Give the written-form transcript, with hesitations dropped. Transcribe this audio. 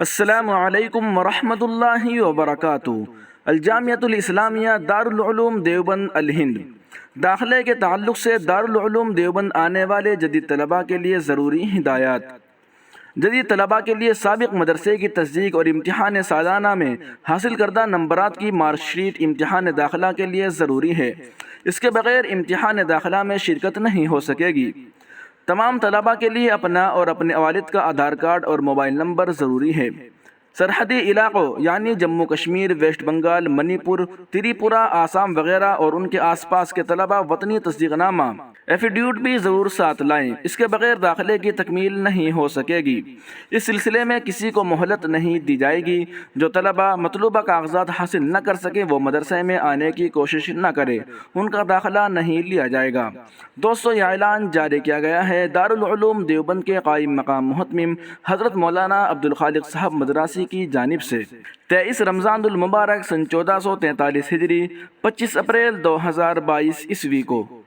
السلام علیکم ورحمۃ اللہ وبرکاتہ۔ الجامعۃ الاسلامیہ دارالعلوم دیوبند الہند داخلے کے تعلق سے دارالعلوم دیوبند آنے والے جدید طلباء کے لیے ضروری ہدایات۔ جدید طلباء کے لیے سابق مدرسے کی تصدیق اور امتحان سالانہ میں حاصل کردہ نمبرات کی مارک شیٹ امتحان داخلہ کے لیے ضروری ہے۔ اس کے بغیر امتحان داخلہ میں شرکت نہیں ہو سکے گی۔ تمام طلباء کے لیے اپنا اور اپنے والد کا آدھار کارڈ اور موبائل نمبر ضروری ہے۔ سرحدی علاقوں یعنی جموں کشمیر، ویسٹ بنگال، منی پور، تریپورہ، آسام وغیرہ اور ان کے آس پاس کے طلباء وطنی تصدیق نامہ ایفیڈیوٹ بھی ضرور ساتھ لائیں۔ اس کے بغیر داخلے کی تکمیل نہیں ہو سکے گی۔ اس سلسلے میں کسی کو مہلت نہیں دی جائے گی۔ جو طلباء مطلوبہ کاغذات حاصل نہ کر سکے وہ مدرسے میں آنے کی کوشش نہ کرے، ان کا داخلہ نہیں لیا جائے گا۔ دوستو، یہ اعلان جاری کیا گیا ہے دارالعلوم دیوبند کے قائم مقام محتمم حضرت مولانا عبدالخالق صاحب مدراسی کی جانب سے 23 رمضان المبارک سن 1443 ہجری 25 اپریل 2022 عیسوی کو۔